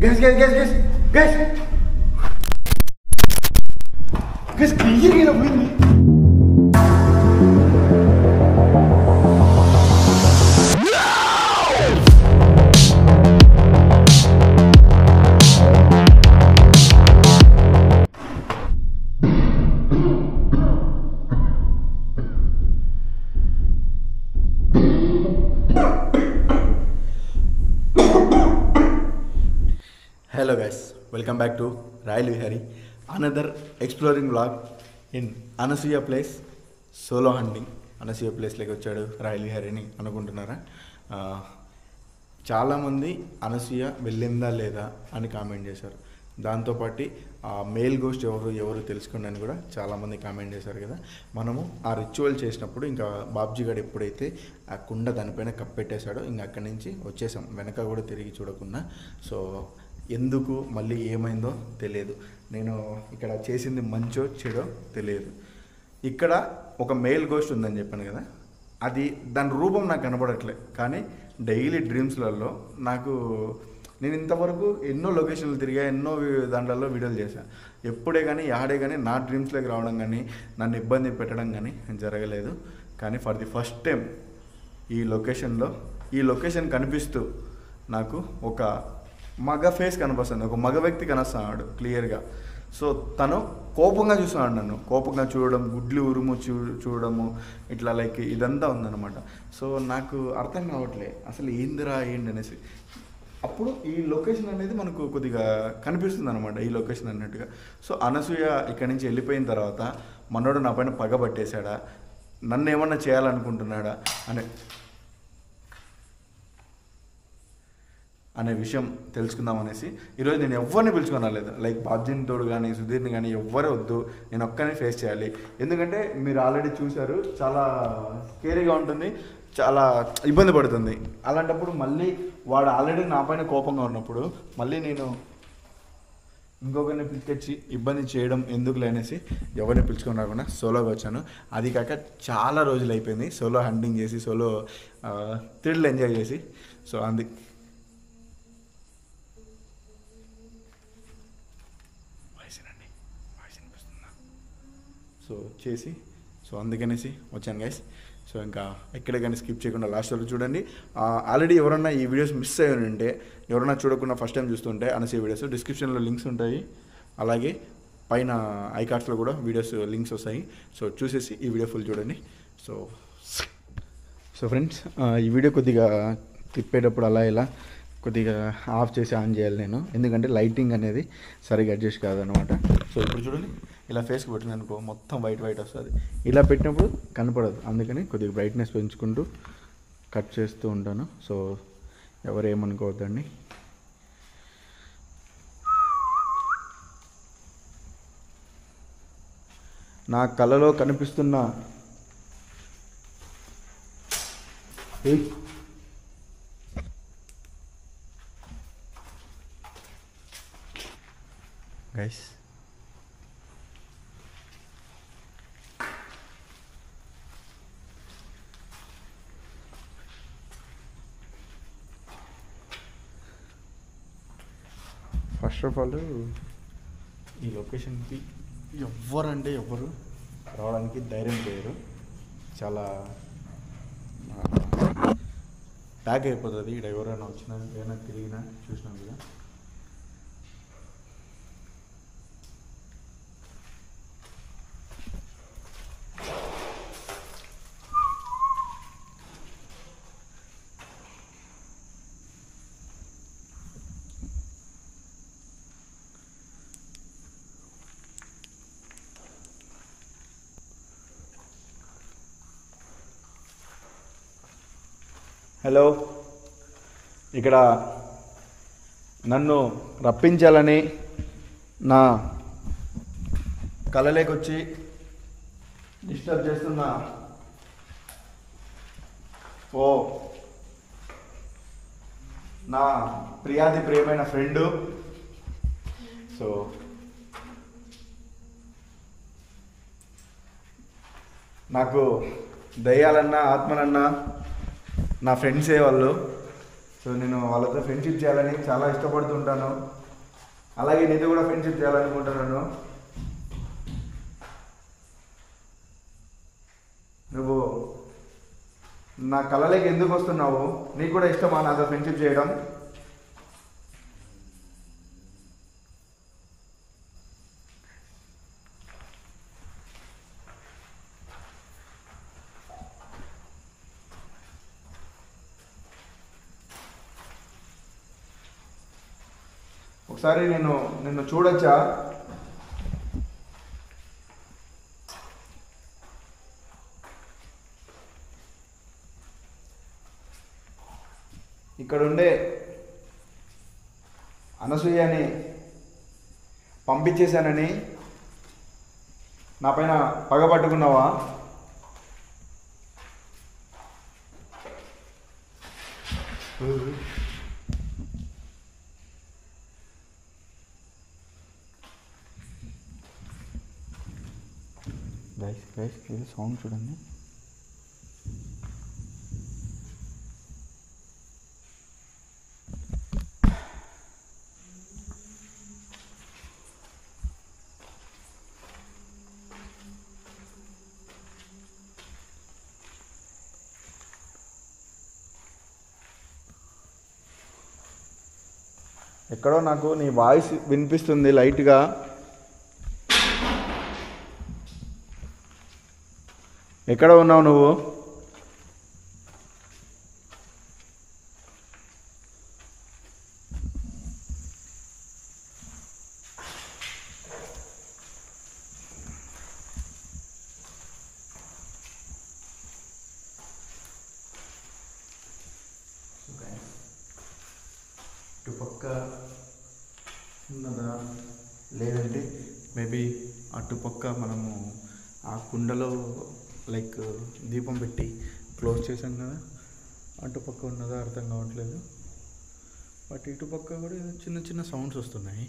Guys, guys, guys, guys, guys. Guys, clear gila bunyi. Hello guys, welcome back to Royal Vihari. Another exploring vlog in Anasuya place, solo hunting. Anasuya place like వచ్చాడు royal Vihari అని అనుకుంటున్నారా? చాలామంది అనసూయ వెళ్ళిందా లేదా అని comment చేశారు. దాంతోపాటు ఆ మేల్ గోస్ట్ ఎవరు తెలుసుకోండి అని కూడా చాలామంది కామెంట్ చేశారు కదా. మనము ఆ రిచువల్ చేసినప్పుడు ఇంకా బాబ్జీ గారు ఎప్పుడైతే ఆ కుండ దానిపైన కప్పెట్టేశాడో ఇంకా అక్కడి నుంచి వచ్చేసాం, వెనక కూడా తిరిగి చూడకుండా. సో ఎందుకు మళ్ళీ ఏమైందో తెలియదు. నేను ఇక్కడ చేసింది మంచో చెడో తెలియదు. ఇక్కడ ఒక మేల్ గోస్ట్ ఉందని చెప్పాను కదా, అది దాని రూపం నాకు కనపడట్లే. కానీ డైలీ డ్రీమ్స్లలో నాకు నేను ఇంతవరకు ఎన్నో లొకేషన్లు తిరిగా, ఎన్నో దాంట్లలో వీడియోలు చేశాను. ఎప్పుడే కానీ యాడే కానీ నా డ్రీమ్స్లోకి రావడం కానీ నన్ను ఇబ్బంది పెట్టడం కానీ జరగలేదు. కానీ ఫర్ ది ఫస్ట్ టైం ఈ లొకేషన్ కనిపిస్తూ నాకు ఒక మగ ఫేస్ కనిపిస్తుంది, ఒక మగ వ్యక్తి కనిపిస్తున్నాడు క్లియర్గా. సో తను కోపంగా చూస్తున్నాడు, నన్ను కోపంగా చూడడం, గుడ్లు ఉరుము చూడడము, ఇట్లా లైక్ ఇదంతా ఉందన్నమాట. సో నాకు అర్థం కావట్లే అసలు ఏందిరా ఏంటి అనేసి. అప్పుడు ఈ లొకేషన్ అనేది మనకు కొద్దిగా కనిపిస్తుంది అనమాట, ఈ లొకేషన్ అన్నట్టుగా. సో అనసూయ ఇక్కడి నుంచి వెళ్ళిపోయిన తర్వాత మనోడు నా పైన పగ పట్టేశాడా, నన్ను ఏమన్నా చేయాలనుకుంటున్నాడా అనే విషయం తెలుసుకుందాం అనేసి ఈరోజు నేను ఎవరిని పిలుచుకొని రాలేదు. లైక్ బాబ్జీని తోడు కానీ సుధీర్ని కానీ ఎవ్వరే వద్దు, నేను ఒక్కనే ఫేస్ చేయాలి. ఎందుకంటే మీరు ఆల్రెడీ చూశారు, చాలా స్కేరీగా ఉంటుంది, చాలా ఇబ్బంది పడుతుంది. అలాంటప్పుడు మళ్ళీ వాడు ఆల్రెడీ నా పైన కోపంగా ఉన్నప్పుడు మళ్ళీ నేను ఇంకొకరిని పిలిచి ఇబ్బంది చేయడం ఎందుకు లేనేసి ఎవరిని పిలుచుకొని రాకుండా సోలోగా వచ్చాను. అది కాక చాలా రోజులు అయిపోయింది సోలో హంటింగ్ చేసి, సోలో థ్రిల్ ఎంజాయ్ చేసి. సో అందుకనేసి వచ్చాను గైస్. సో ఇంకా ఎక్కడ కానీ స్కిప్ చేయకుండా లాస్ట్ వరకు చూడండి. ఆల్రెడీ ఎవరన్నా ఈ వీడియోస్ మిస్ అయ్యి ఉంటే, ఎవరన్నా చూడకుండా ఫస్ట్ టైం చూస్తుంటే అనసూయ వీడియోస్ డిస్క్రిప్షన్లో లింక్స్ ఉంటాయి, అలాగే పైన ఐకార్డ్స్లో కూడా వీడియోస్ లింక్స్ వస్తాయి. సో చూసేసి ఈ వీడియో ఫుల్ చూడండి. సో ఫ్రెండ్స్, ఈ వీడియో కొద్దిగా తిప్పేటప్పుడు అలా ఇలా కొద్దిగా ఆఫ్ చేసి ఆన్ చేయాలి నేను, ఎందుకంటే లైటింగ్ అనేది సరిగ్గా అడ్జస్ట్ కాదనమాట. సో ఇప్పుడు చూడండి, ఇలా ఫేస్కి పెట్టిన అనుకో మొత్తం వైట్ వస్తుంది, ఇలా పెట్టినప్పుడు కనపడదు. అందుకని కొద్దిగా బ్రైట్నెస్ పెంచుకుంటూ కట్ చేస్తూ ఉంటాను. సో ఎవరు ఏమనుకోవద్దండి. నా కళ్ళలో కనిపిస్తున్న గైస్ ఫస్ట్ ఆఫ్ ఆల్ ఈ లొకేషన్కి ఎవ్వరు రావడానికి ధైర్యం చేయరు. చాలా ప్యాక్ అయిపోతుంది ఇక్కడ ఎవరైనా వచ్చినా, ఏమైనా తిరిగినా చూసినా కూడా. హలో, ఇక్కడ నన్ను రప్పించాలని నా కలలేకొచ్చి డిస్టర్బ్ చేస్తున్న నా ప్రియమైన ఫ్రెండు. సో నాకు దయ్యాలన్నా ఆత్మలన్నా నా ఫ్రెండ్సే వాళ్ళు. సో నేను వాళ్ళతో ఫ్రెండ్షిప్ చేయాలని చాలా ఇష్టపడుతుంటాను. అలాగే నీతో కూడా ఫ్రెండ్షిప్ చేయాలనుకుంటున్నాను. నువ్వు నా కళలోకి ఎందుకు వస్తున్నావు? నీకు కూడా ఇష్టమా నాతో ఫ్రెండ్షిప్ చేయడం? ఒకసారి నిన్ను చూడొచ్చా? ఇక్కడ ఉండే అనసూయని పంపించేశానని నా పైన పగబట్టుకున్నావా? గైస్ ఇది సౌండ్ చూడండి. ఎక్కడో నాకు నీ వాయిస్ వినిపిస్తుంది లైట్గా. ఎక్కడ ఉన్నావు నువ్వు? ఇటుపక్క ఉన్నదా లేదంటే మేబీ అటుపక్క మనము ఆ కుండలో లైక్ దీపం పెట్టి క్లోజ్ చేసాం కదా, అటుపక్క ఉన్నదా అర్థం కావట్లేదు. బట్ ఇటుపక్క కూడా చిన్న చిన్న సౌండ్స్ వస్తున్నాయి.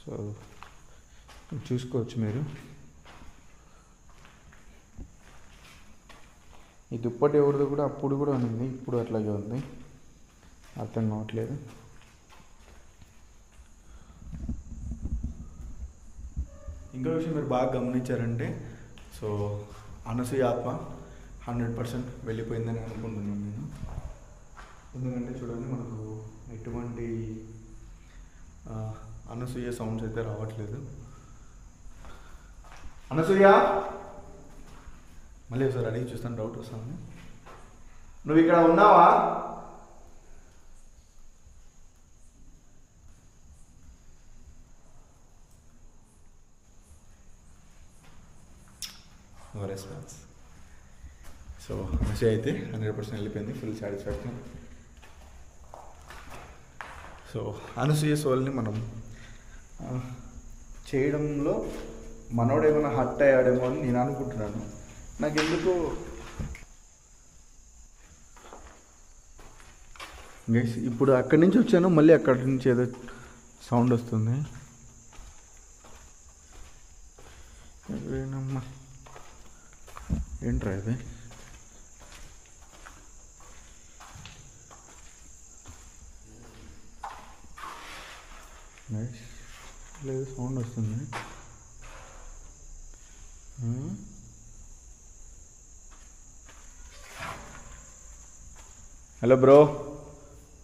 సో చూసుకోవచ్చు మీరు. ఈ దుప్పటి ఎవరిదో కూడా అప్పుడు కూడా ఉంది, ఇప్పుడు అట్లాగే ఉంది, అర్థం కావట్లేదు. ఇంకో విషయం మీరు బాగా గమనించారంటే, సో అనసూయ ఆత్మ 100% వెళ్ళిపోయిందని అనుకుంటున్నాను నేను. ఎందుకంటే చూడండి, మనకు ఎటువంటి అనసూయ సౌండ్స్ అయితే రావట్లేదు. అనసూయ మళ్ళీ ఒకసారి అడిగి చూస్తాను, డౌట్ వస్తాను. నువ్వు ఇక్కడ ఉన్నావా? రెస్పాన్స్. సో అనసూయ అయితే 100% వెళ్ళిపోయింది, ఫుల్ సాటిస్ఫాక్షన్. సో అనసూయ సోల్ని మనం చేయడంలో మనోడు ఏమైనా హర్ట్ అయ్యాడేమో అని నేను అనుకుంటున్నాను. నాకెందుకు గైస్ ఇప్పుడు అక్కడి నుంచి వచ్చాను, మళ్ళీ అక్కడి నుంచి ఏదో సౌండ్ వస్తుంది. ఎవరేనమ్మా, ఏంట్రా ఇది? గైస్ లేదు, సౌండ్ వస్తుంది. హలో బ్రో,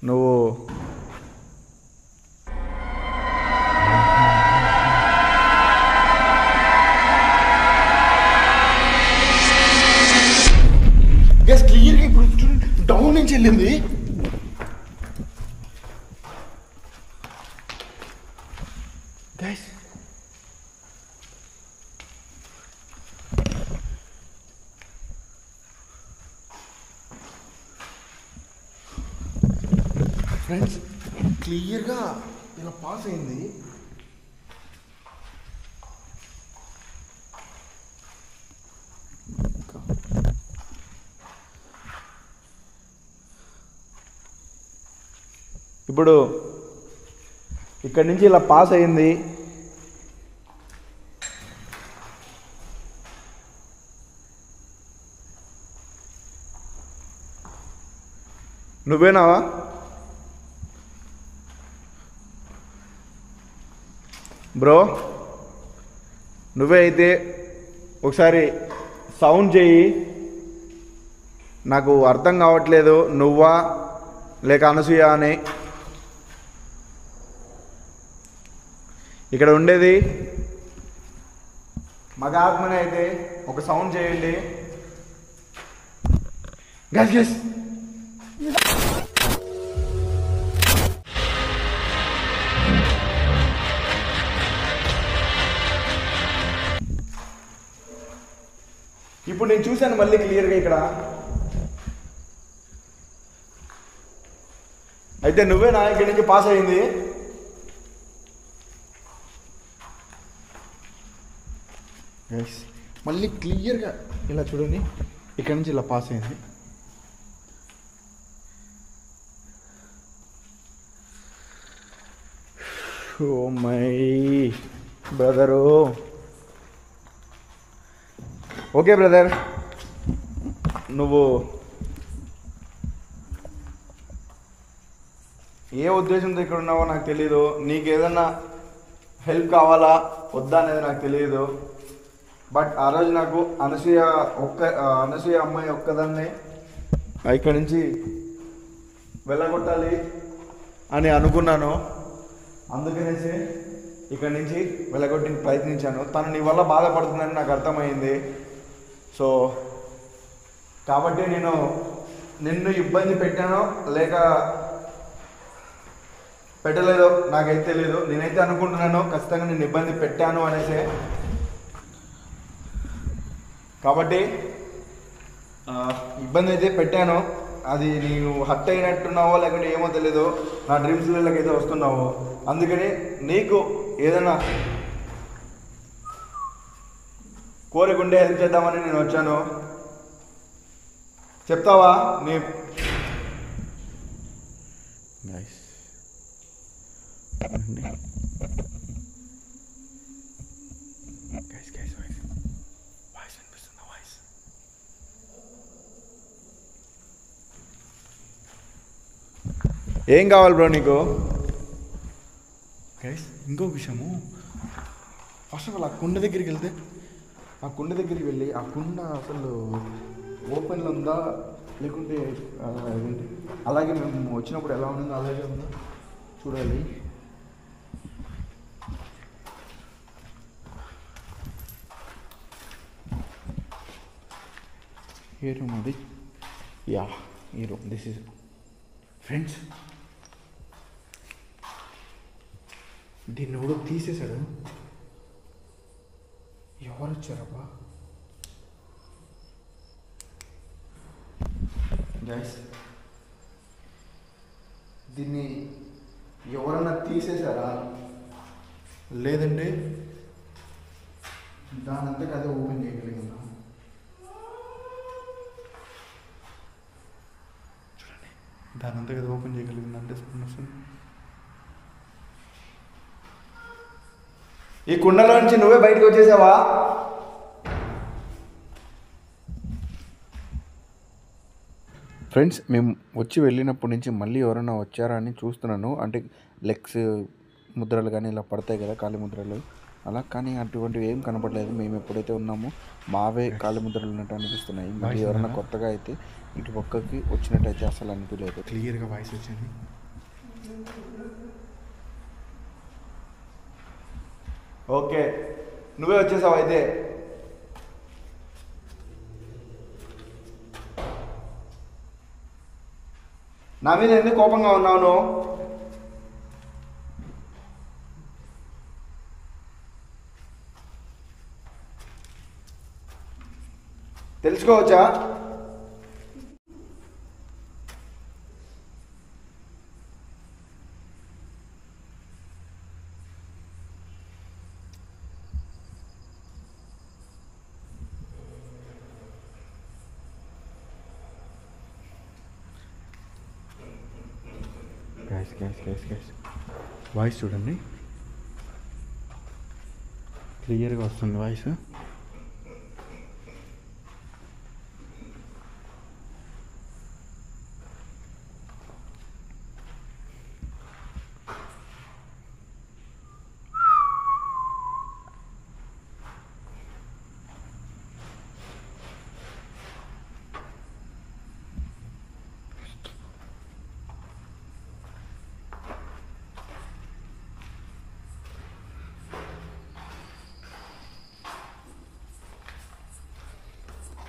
నువ్వు గ్యాస్ క్లియర్గా ఇప్పుడు డౌన్ నుంచి వెళ్ళింది. గ్యాస్ ఫ్రెండ్స్ క్లియర్గా ఇలా పాస్ అయింది. ఇప్పుడు ఇక్కడి నుంచి ఇలా పాస్ అయింది. నువ్వేనావా? బ్రో నువ్వే అయితే ఒకసారి సౌండ్ చేయి. నాకు అర్థం కావట్లేదు నువ్వా లేక అనసూయ అని. ఇక్కడ ఉండేది మగ ఆత్మనే అయితే ఒక సౌండ్ చేయండి. గస్ గస్. ఇప్పుడు నేను చూశాను మళ్ళీ క్లియర్గా ఇక్కడ. అయితే నువ్వే నా ఇక్కడి నుంచి పాస్ అయింది. మళ్ళీ క్లియర్గా ఇలా చూడండి, ఇక్కడి నుంచి ఇలా పాస్ అయింది. Oh my brother. Okay brother, నువ్వు ఏ ఉద్దేశంతో ఇక్కడ ఉన్నావో నాకు తెలీదు. నీకు ఏదన్నా హెల్ప్ కావాలా వద్దా అనేది నాకు తెలియదు. బట్ ఆ రోజు నాకు అనసూయ అమ్మాయి ఒక్కదాన్నే ఇక్కడి నుంచి వెళ్ళగొట్టాలి అని అనుకున్నాను. అందుకనేసి ఇక్కడి నుంచి వెళ్ళగొట్టి ప్రయత్నించాను. తను నీ వల్ల బాధపడుతుందని నాకు అర్థమైంది. సో కాబట్టి నేను నిన్ను ఇబ్బంది పెట్టానో లేక పెట్టలేదో నాకైతే తెలియదు. నేనైతే అనుకుంటున్నాను ఖచ్చితంగా నేను ఇబ్బంది పెట్టాను అనేసి. కాబట్టి ఇబ్బంది అయితే పెట్టాను. అది నీవు హర్ట్ అయినట్టున్నావో లేకుంటే ఏమో తెలీదు, నా డ్రీమ్స్లకి అయితే వస్తున్నావు. అందుకని నీకు ఏదైనా కోరికుండే హెల్ప్ చేద్దామని నేను వచ్చాను. చెప్తావా? నీ ఏం కావాలి బ్రో నీకు? గైస్ ఇంకో విషయము, ఫస్ట్ ఆఫ్ ఆల్ ఆ కుండ దగ్గరికి వెళ్తే, ఆ కుండ దగ్గరికి వెళ్ళి ఆ కుండ అసలు ఓపెన్లో ఉందా లేకుంటే అలాగే మేము వచ్చినప్పుడు ఎలా ఉందో అలాగే ఉందా చూడాలి. ఏ రూమ్ అది? యా, ఈ రూమ్. This is friends. దీన్ని కూడా తీసేశాడు. ఎవరు వచ్చారబ్బా? గైస్ దీన్ని ఎవరన్నా తీసేశారా లేదంటే దానంతా అదే ఓపెన్ చేయగలిగిందా? చూడండి, దానంతా కదా ఓపెన్ చేయగలిగిందా అంటే ఈ కుండలో నుంచి నువ్వే బయటకు వచ్చేసావా? ఫ్రెండ్స్ మేము వచ్చి వెళ్ళినప్పటి నుంచి మళ్ళీ ఎవరైనా వచ్చారా అని చూస్తున్నాను. అంటే లెగ్స్ ముద్రలు కానీ ఇలా పడతాయి కదా, కాలి ముద్రలు అలా, కానీ అటువంటివి ఏం కనపడలేదు. మేము ఎప్పుడైతే ఉన్నామో మావే కాలి ముద్రలు ఉన్నట్టు అనిపిస్తున్నాయి. మళ్ళీ ఎవరైనా కొత్తగా అయితే ఇటు పక్కకి వచ్చినట్టయితే అసలు అనిపించలేదు. క్లియర్గా వాయిస్ వచ్చింది. ఓకే, నువ్వే వచ్చేసావు అయితే. నా మీద ఎందుకు కోపంగా ఉన్నావు నువ్వు? తెలుసుకోవచ్చా? Guys. వాయిస్ చూడండి, క్లియర్గా వస్తుంది వాయిస్.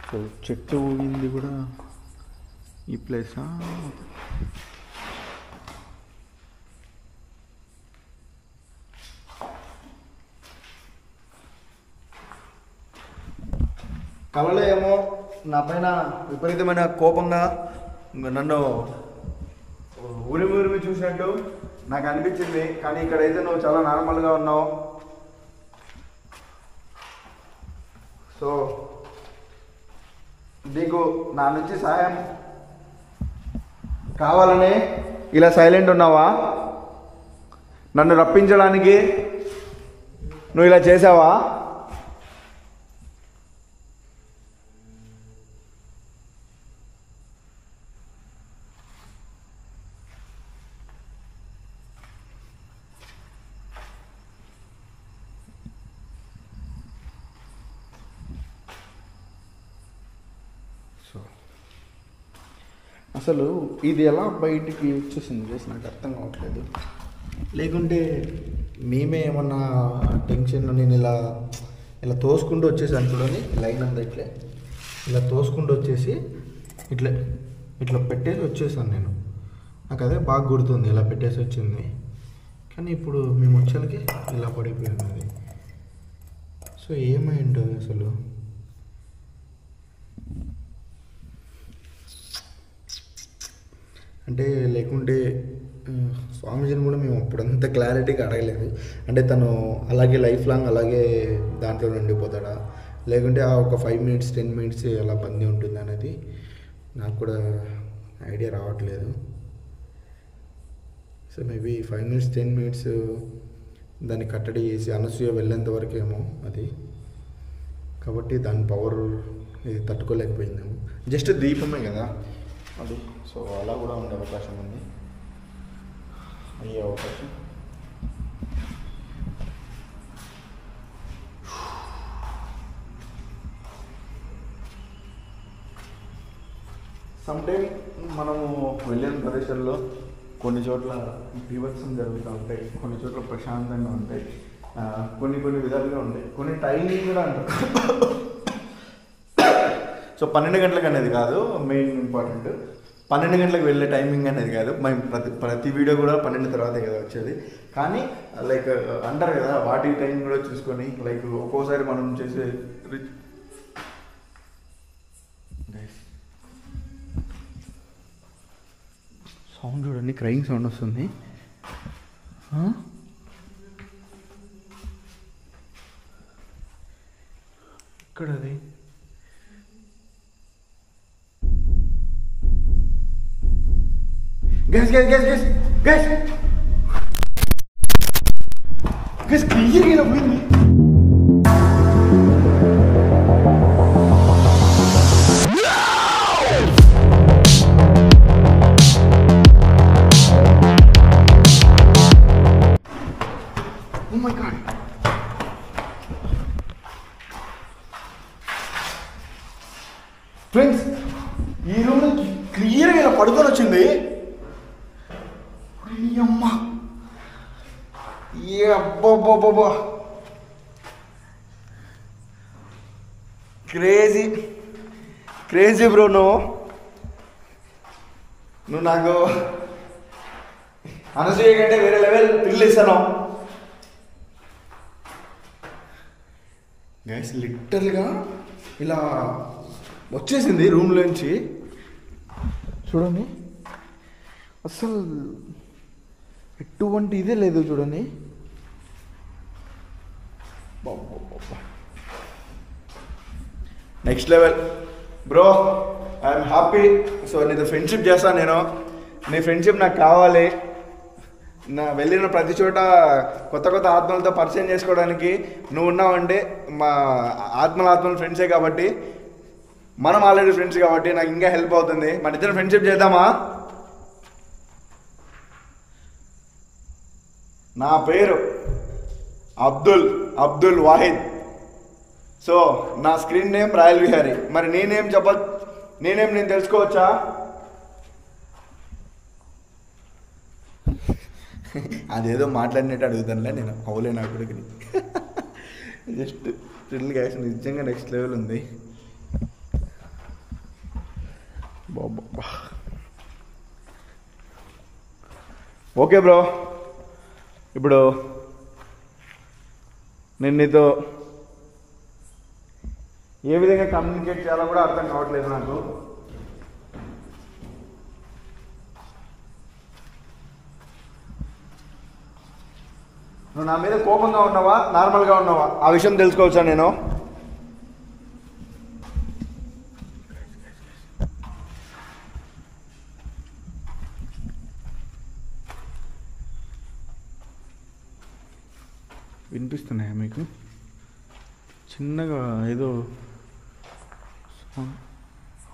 సో చెట్టు ఊగింది కూడా ఈ ప్లేసా? కళలో ఏమో నా పైన విపరీతమైన కోపంగా నన్ను ఉరిమి చూసినట్టు నాకు అనిపించింది. కానీ ఇక్కడైతే నువ్వు చాలా నార్మల్గా ఉన్నావు. సో నీకు నా నుంచి సహాయం కావాలని ఇలా సైలెంట్ ఉన్నావా? నన్ను రప్పించడానికి నువ్వు ఇలా చేసావా? అసలు ఇది ఎలా బయటికి వచ్చేసింది చేసి నాకు అర్థం కావట్లేదు. లేకుంటే మేమే ఏమన్నా టెన్షన్లో నేను ఇలా తోసుకుంటూ వచ్చేసాను చూడండి, లైన్ అంతా ఇలా తోసుకుంటూ వచ్చేసి ఇట్లా పెట్టేసి వచ్చేసాను నేను. నాకు అదే బాగా గుర్తుంది, ఇలా పెట్టేసి వచ్చింది. కానీ ఇప్పుడు మేము వచ్చేసరికి ఇలా పడిపోయింది అది. సో ఏమై ఉంటుంది అసలు? అంటే లేకుంటే స్వామీజీని కూడా మేము అప్పుడంత క్లారిటీగా అడగలేదు. అంటే తను అలాగే లైఫ్ లాంగ్ అలాగే దాంట్లో ఉండిపోతాడా, లేకుంటే ఆ ఒక 5 minutes 10 minutes అలా బందీ ఉంటుంది అనేది నాకు కూడా ఐడియా రావట్లేదు. సో మేబీ 5 minutes 10 minutes దాన్ని కట్టడి చేసి అనసూయ వెళ్ళేంత వరకు ఏమో అది. కాబట్టి దాని పవర్ ఇది తట్టుకోలేకపోయిందేమో. జస్ట్ దీపమే కదా అది. సో అలా కూడా ఉండే అవకాశం ఉంది, అయ్యే అవకాశం. సమ్టైమ్ మనము వెళ్ళిన ప్రదేశాల్లో కొన్ని చోట్ల బీభత్సం జరుగుతూ ఉంటాయి, కొన్ని చోట్ల ప్రశాంతంగా ఉంటాయి, కొన్ని విధాలుగా ఉంటాయి, కొన్ని టైమింగ్ కూడా అంటారు. సో 12 గంటలకు అనేది కాదు మెయిన్ ఇంపార్టెంట్, 12 గంటలకు వెళ్ళే టైమింగ్ అనేది కాదు. మేము ప్రతి వీడియో కూడా 12 తర్వాతే కదా వచ్చేది. కానీ లైక్ అంటారు కదా, వాటి టైం కూడా చూసుకొని లైక్ ఒక్కోసారి మనం చేసే సౌండ్ చూడండి, క్రైయింగ్ సౌండ్ వస్తుంది. ఇక్కడ అది Guys, clear gila poindi. Oh my god. Friends, ఈ రూమ్ క్లియర్ గా ఇలా పడుకొని వచ్చింది. అమ్మా ఏ అబ్బా క్రేజీ బ్రో. నువ్వు నాకు అనసూయ కంటే వేరే లెవెల్ పిల్లలు ఇస్తాను గైస్. లిటరల్గా ఇలా వచ్చేసింది రూమ్లోంచి చూడండి. అసలు ఎటువంటి ఇదే లేదు చూడండి. Next level bro, I'm happy. So నీతో ఫ్రెండ్షిప్ చేస్తాను నేను, నీ ఫ్రెండ్షిప్ నాకు కావాలి. నా వెళ్ళిన ప్రతి చోట కొత్త కొత్త ఆత్మలతో పరిచయం చేసుకోవడానికి నువ్వు ఉన్నావంటే మా ఆత్మలు ఫ్రెండ్సే కాబట్టి, మనం ఆల్రెడీ ఫ్రెండ్స్ కాబట్టి నాకు ఇంకా హెల్ప్ అవుతుంది. మన ఇద్దరం ఫ్రెండ్షిప్ చేద్దామా? నా పేరు అబ్దుల్ వాహిద్. సో నా స్క్రీన్ నేమ్ రాయల్ విహారీ. మరి నేనేం నేను తెలుసుకోవచ్చా? అదేదో మాట్లాడినట్టు అడుగుతానులే నేను. అవులే నా కొడుకుని. జస్ట్ థ్రిల్ గ్యాస్ నిజంగా నెక్స్ట్ లెవెల్ ఉంది. బాబా ఓకే బ్రో, ఇప్పుడు నేను నీతో ఏ విధంగా కమ్యూనికేట్ చేయాలో కూడా అర్థం కావట్లేదు నాకు. నువ్వు నా మీద కోపంగా ఉన్నావా, నార్మల్గా ఉన్నావా, ఆ విషయం తెలుసుకోవచ్చా నేను? వినిపిస్తున్నాయా మీకు? చిన్నగా ఏదో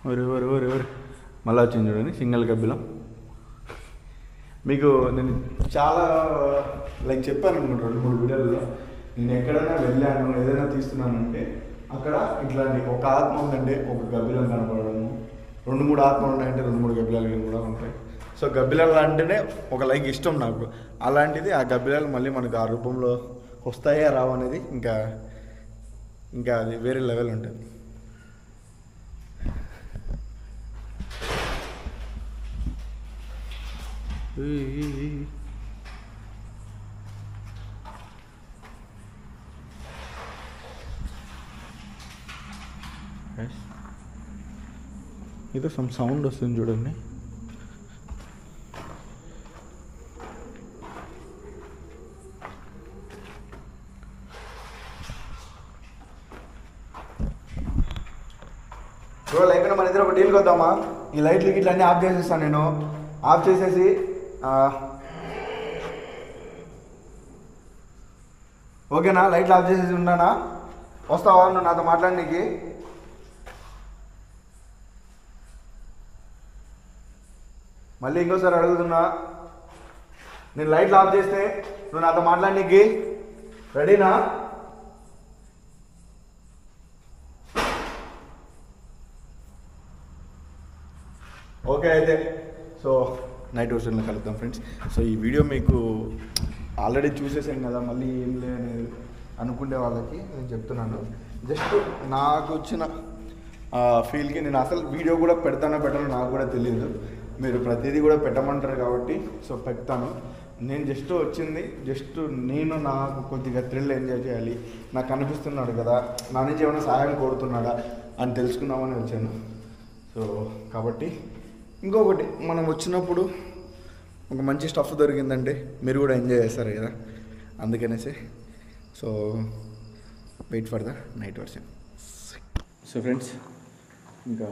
ఎవరు మళ్ళీ వచ్చింది చూడండి, సింగల్ గబ్బిలం. మీకు నేను చాలా లైక్ చెప్పాను అనుకుంటా 2-3 వీడియోలలో. నేను ఎక్కడైనా వెళ్ళాను, ఏదైనా తీస్తున్నానంటే అక్కడ ఇట్లాంటి ఒక ఆత్మ ఉందంటే ఒక గబ్బిలం కనపడము, 2-3 ఆత్మలు ఉన్నాయంటే 2-3 గబ్బిలాలు కూడా ఉంటాయి. సో గబ్బిలాలు అంటేనే ఒక లైక్ ఇష్టం నాకు. అలాంటిది ఆ గబ్బిలాలు మళ్ళీ మనకు ఆ రూపంలో వస్తాయా రావు అనేది ఇంకా అది వేరే లెవెల్ ఉంటుంది. ఏదో సమ్ సౌండ్ వస్తుంది చూడండి. బ్రో అయిపోయినా మన ఇద్దరు ఒక డీల్కి వద్దామా? ఈ లైట్లు గిట్లు అన్నీ ఆఫ్ చేసేస్తాను నేను. ఆఫ్ చేసేసి ఓకేనా? లైట్లు ఆఫ్ చేసేసి ఉన్నానా? వస్తావా నువ్వు నాతో మాట్లాడడానికి? మళ్ళీ ఇంకోసారి అడుగుతున్నా, నేను లైట్లు ఆఫ్ చేస్తే నువ్వు నాతో మాట్లాడడానికి రెడీనా? ఓకే అయితే సో నైట్ వర్షన్లో కలుద్దాం ఫ్రెండ్స్. సో ఈ వీడియో మీకు ఆల్రెడీ చూసేసాను కదా, మళ్ళీ ఏం లేని అనుకునే వాళ్ళకి నేను చెప్తున్నాను. జస్ట్ నాకు వచ్చిన ఫీల్కి నేను అసలు వీడియో కూడా పెడతానో నాకు కూడా తెలియదు. మీరు ప్రతిదీ కూడా పెట్టమంటారు కాబట్టి సో పెడతాను. నేను జస్ట్ వచ్చింది నేను నాకు కొద్దిగా థ్రిల్ ఎంజాయ్ చేయాలి. నాకు అనిపిస్తున్నాడు కదా, నా నుంచి ఏమైనా సహాయం కోరుతున్నాడా అని తెలుసుకుందామని వచ్చాను. సో కాబట్టి ఇంకొకటి, మనం వచ్చినప్పుడు ఒక మంచి స్టఫ్ దొరికిందంటే మీరు కూడా ఎంజాయ్ చేస్తారు కదా, అందుకనేసి. So wait for the night version. So friends, ఇంకా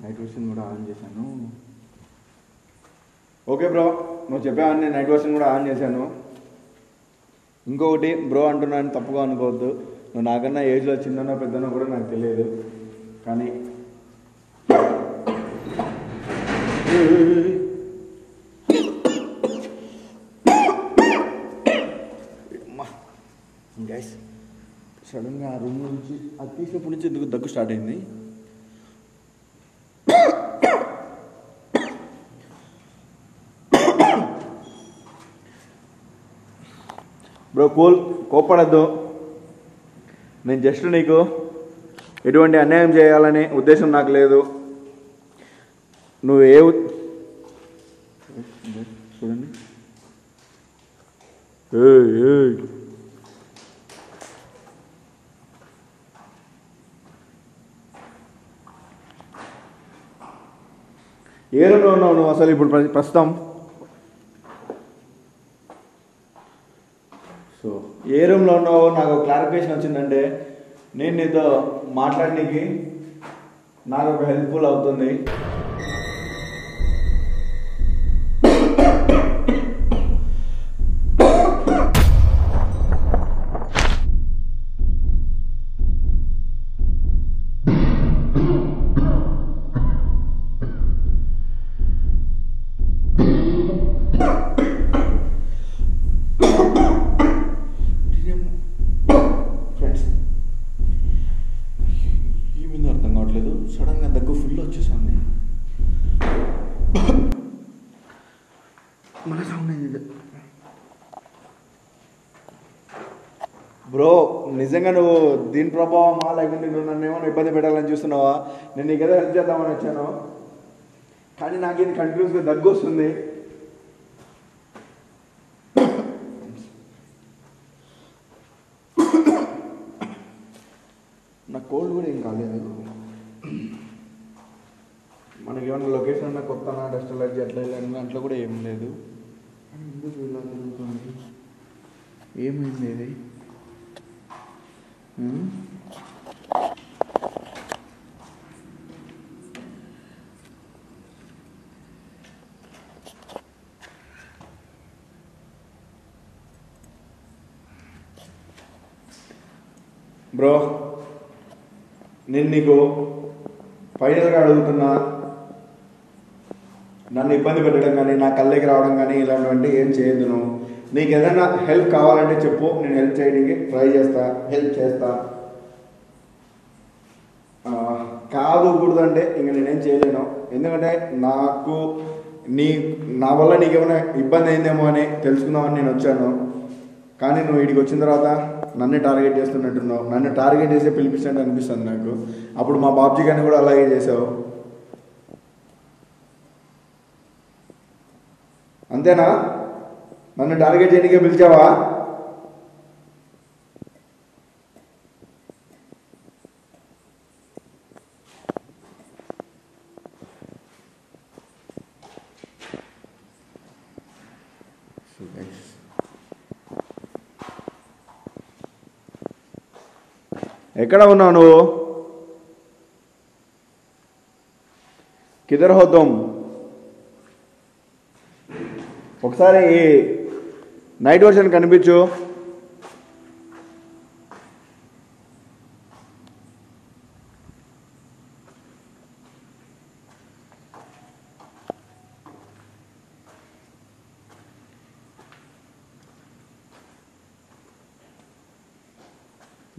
నైట్ వర్షన్ కూడా ఆన్ చేశాను. ఓకే బ్రో, నువ్వు చెప్పావని నేను నైట్ వర్షన్ కూడా ఆన్ చేశాను. ఇంకొకటి బ్రో అంటున్నాను, తప్పుగా అనుకోవద్దు. నువ్వు నాకన్నా ఏజ్లో చిన్ననో పెద్దనో కూడా నాకు తెలియదు, కానీ గైస్ సడన్గా ఆ రూమ్ నుంచి అది తీసినప్పటి నుంచి ఎందుకు దగ్గు స్టార్ట్ అయింది. బ్రో కోపడద్దు. నేను జస్ట్ నీకు ఎటువంటి అన్యాయం చేయాలనే ఉద్దేశం నాకు లేదు. నువ్వు చూడండి, ఏ రూమ్లో ఉన్నావు నువ్వు అసలు ఇప్పుడు ప్రస్తుతం? సో ఏ రూమ్లో ఉన్నావో నాకు క్లారిఫికేషన్ వచ్చిందంటే నేను నీతో మాట్లాడడానికి నాకు ఒక హెల్ప్ఫుల్ అవుతుంది. మన సౌండ్ అయింది బ్రో. నిజంగా నువ్వు దీని ప్రభావమా లేకుంటే నువ్వు నన్ను ఏమైనా ఇబ్బంది పెట్టాలని చూస్తున్నావా? నేను నీకు ఏదో హెల్ప్ చేద్దామని వచ్చాను, కానీ నాకు ఇది కంటిన్యూస్గా దగ్గు వస్తుంది. నాకు కోల్డ్ కూడా ఏం కాలేదు. మనకి ఏమన్నా లొకేషన్ అన్నా కొత్తనా డస్ట్ అలర్జీ అట్లా అట్లా కూడా ఏం లేదు. ఎందుకు ఇలా జరుగుతుంది? ఏమైంది ఇది? బ్రో నేను నీకు ఫైనల్గా అడుగుతున్నా, నన్ను ఇబ్బంది పెట్టడం కానీ నా కళ్ళకి రావడం కానీ ఇలాంటివంటే ఏం చేయొద్దు. నువ్వు నీకు ఏదైనా హెల్ప్ కావాలంటే చెప్పు, నేను హెల్ప్ చేయడానికి ట్రై చేస్తా, హెల్ప్ చేస్తా. కాదుకూడదంటే ఇంక నేనేం చేయలేను, ఎందుకంటే నాకు నా వల్ల నీకేమైనా ఇబ్బంది అయిందేమో అని తెలుసుకుందామని నేను వచ్చాను. కానీ నువ్వు వీడికి వచ్చిన తర్వాత నన్ను టార్గెట్ చేస్తున్నట్టున్నావు. నన్ను టార్గెట్ చేసే పిలిపించినట్టు అనిపిస్తుంది నాకు. అప్పుడు మా బాబ్జీ గారిని కూడా అలాగే చేసావు, అంతేనా? నన్ను టార్గెట్ చేయడానికే పిలిచావా? ఎక్కడ ఉన్నావు నువ్వు? కిదర్ హో తుమ్? ఒకసారి నైట్ వర్షన్ కనిపించు.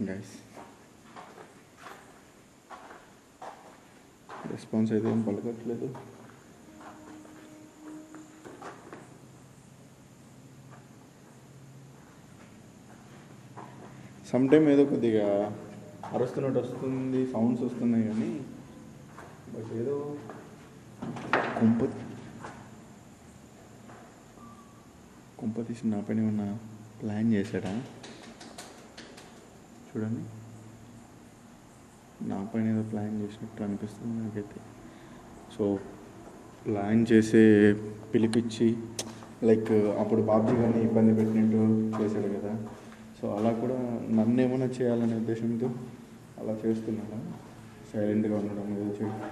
గైస్ రెస్పాన్స్ అయితే ఏం పలకట్లేదు. సమ్ టైమ్ ఏదో కొద్దిగా అరుస్తున్నట్టు వస్తుంది, సౌండ్స్ వస్తున్నాయి, కానీ బట్ ఏదో కుంప తీసి నా పైన ఏమన్నా ప్లాన్ చేశాడా? చూడండి, నా పైన ఏదో ప్లాన్ చేసినట్టు అనిపిస్తుంది నాకైతే. సో ప్లాన్ చేసే పిలిపించి లైక్ అప్పుడు బాబ్జీ గారిని ఇబ్బంది పెట్టినట్టు చేశాడు కదా, సో అలా కూడా నన్ను ఏమైనా చేయాలనే ఉద్దేశంతో అలా చేస్తున్నాను. సైలెంట్గా ఉండడం ఏదో చేయడం.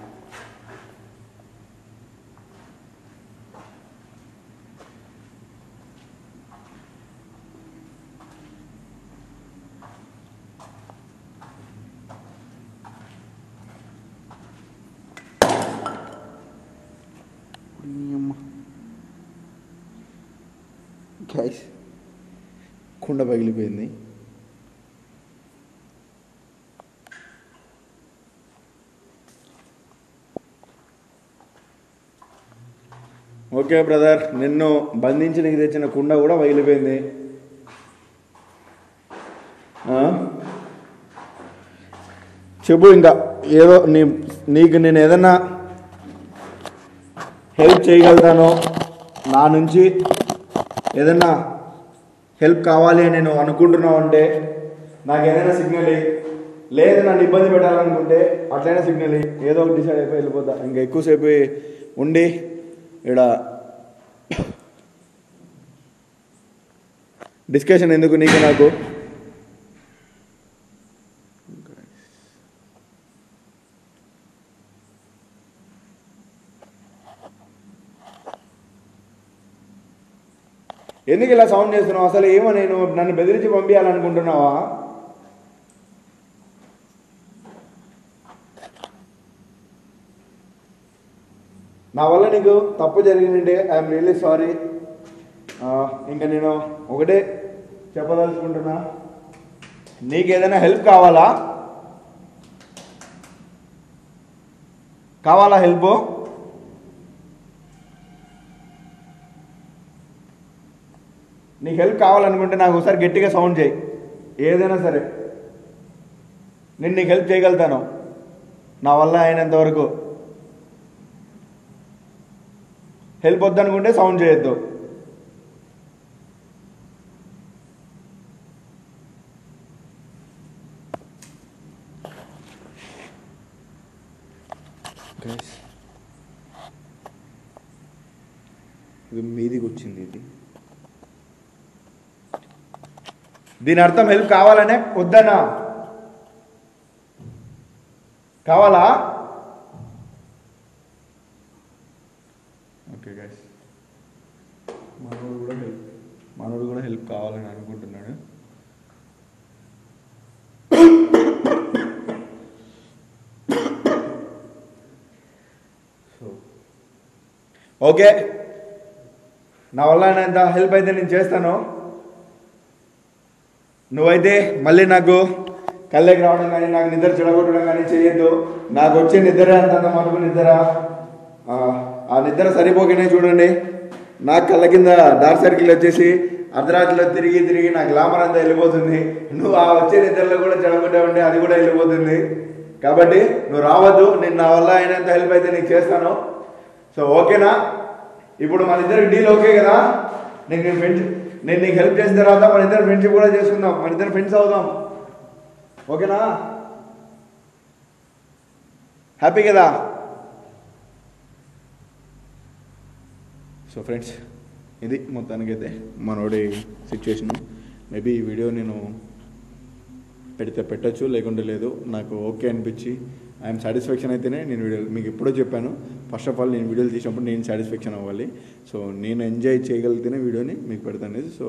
గైస్ కుండ పగిలిపోయింది. ఓకే బ్రదర్, నిన్ను బంధించి నీకు తెచ్చిన కుండ కూడా పగిలిపోయింది. చెప్పు, ఇంకా ఏదో నీకు నేను ఏదన్నా హెల్ప్ చేయగలుగుతాను, నా నుంచి ఏదన్నా హెల్ప్ కావాలి అని నేను అనుకుంటున్నావు అంటే నాకు ఏదైనా సిగ్నల్ ఇయ్యి. లేదు నన్ను ఇబ్బంది పెట్టాలనుకుంటే అట్లయినా సిగ్నల్ ఇయ్యి. ఏదో ఒకటి డిసైడ్ అయిపోయి వెళ్ళిపోతా. ఇంకా ఎక్కువసేపు ఉండి ఇక్కడ డిస్కషన్ ఎందుకు నీకు నాకు? ఎందుకు ఇలా సౌండ్ చేస్తున్నావు? అసలు ఏమో నేను నన్ను బెదిరించి పంపించాలనుకుంటున్నావా? నా వల్ల నీకు తప్పు జరిగిందంటే ఐఎమ్ రియల్లీ సారీ. ఇంకా నేను ఒకటే చెప్పదలుచుకుంటున్నా, నీకు ఏదైనా హెల్ప్ కావాలా హెల్ప్? నీకు హెల్ప్ కావాలనుకుంటే నాకు ఒకసారి గట్టిగా సౌండ్ చేయి, ఏదైనా సరే నేను నీకు హెల్ప్ చేయగలుగుతాను నా వల్ల అయినంత వరకు. హెల్ప్ వద్దనుకుంటే సౌండ్ చేయొద్దు. ఇది మీదికి వచ్చింది. దీని అర్థం హెల్ప్ కావాలనే వద్దనా? కావాలా? ఓకే గైస్, మనోడు కూడా హెల్ప్ కావాలని అనుకుంటున్నాడు. ఓకే, నా వల్ల ఎంత హెల్ప్ అయితే నేను చేస్తాను. నువ్వైతే మళ్ళీ నాకు కళ్ళకి రావడం కానీ నాకు నిద్ర చెడగొట్టడం కానీ చేయొద్దు. నాకు వచ్చే నిద్ర అంత మనకు నిద్ర, ఆ నిద్ర సరిపోకనే చూడండి నాకు కళ్ళ కింద డార్క్ సర్కిల్ వచ్చేసి అర్ధరాత్రిలో తిరిగి తిరిగి నా గ్లామర్ అంతా వెళ్ళిపోతుంది. నువ్వు ఆ వచ్చే నిద్రలో కూడా చెడగొట్టావంటే అది కూడా వెళ్ళిపోతుంది. కాబట్టి నువ్వు రావద్దు. నేను నా వల్ల అయినంత హెల్ప్ అయితే నీకు చేస్తాను. సో ఓకేనా? ఇప్పుడు మన ఇద్దరికి డీల్ ఓకే కదా? నేను నీకు హెల్ప్ చేసిన తర్వాత మన ఇద్దరు ఫ్రెండ్షిప్ కూడా చేసుకుందాం, మన ఇద్దరు ఫ్రెండ్స్ అవుదాం. ఓకేనా? హ్యాపీ కదా? సో ఫ్రెండ్స్, ఇది మొత్తానికైతే మనోడి సిచ్యువేషను. మేబీ ఈ వీడియో నేను పెడితే పెట్టచ్చు, లేకుంటే లేదు. నాకు ఓకే అనిపించి ఐఎమ్ సాటిస్ఫాక్షన్ అయితేనే నేను వీడియోలు మీకు ఎప్పుడో చెప్పాను. ఫస్ట్ ఆఫ్ ఆల్ నేను వీడియోలు తీసినప్పుడు నేను సాటిస్ఫాక్షన్ అవ్వాలి. సో నేను ఎంజాయ్ చేయగలిగితేనే వీడియోని మీకు పెడతాను. సో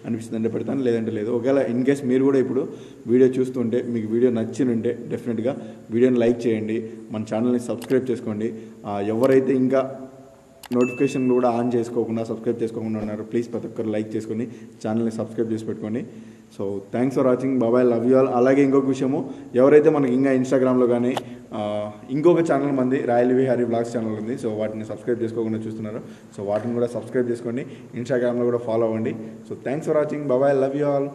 అనిపిస్తుంది అంటే పెడతాను, లేదంటే లేదు. ఒకవేళ ఇన్ కేస్ మీరు కూడా ఇప్పుడు వీడియో చూస్తుంటే మీకు వీడియో నచ్చినుంటే డెఫినెట్గా వీడియోని లైక్ చేయండి, మన ఛానల్ని సబ్స్క్రైబ్ చేసుకోండి. ఎవరైతే ఇంకా నోటిఫికేషన్లు కూడా ఆన్ చేసుకోకుండా సబ్స్క్రైబ్ చేసుకోకుండా ఉన్నారు, ప్లీజ్ ప్రతి ఒక్కరు లైక్ చేసుకొని ఛానల్ని సబ్స్క్రైబ్ చేసి పెట్టుకోండి. సో థ్యాంక్స్ ఫర్ వాచింగ్, బాబాయ్, లవ్ యూ ఆల్. అలాగే ఇంకొక విషయము, ఎవరైతే మనకి ఇంకా ఇన్స్టాగ్రామ్లో కానీ ఇంకొక ఛానల్ మంది రాయల్ విహారీ బ్లాగ్స్ ఛానల్ ఉంది. సో వాటిని సబ్స్క్రైబ్ చేసుకోకుండా చూస్తున్నారు. సో వాటిని కూడా సబ్స్క్రైబ్ చేసుకోండి, ఇన్స్టాగ్రామ్లో కూడా ఫాలో అవ్వండి. సో థ్యాంక్స్ ఫర్ వాచింగ్, బాబాయ్, లవ్ యూ ఆల్.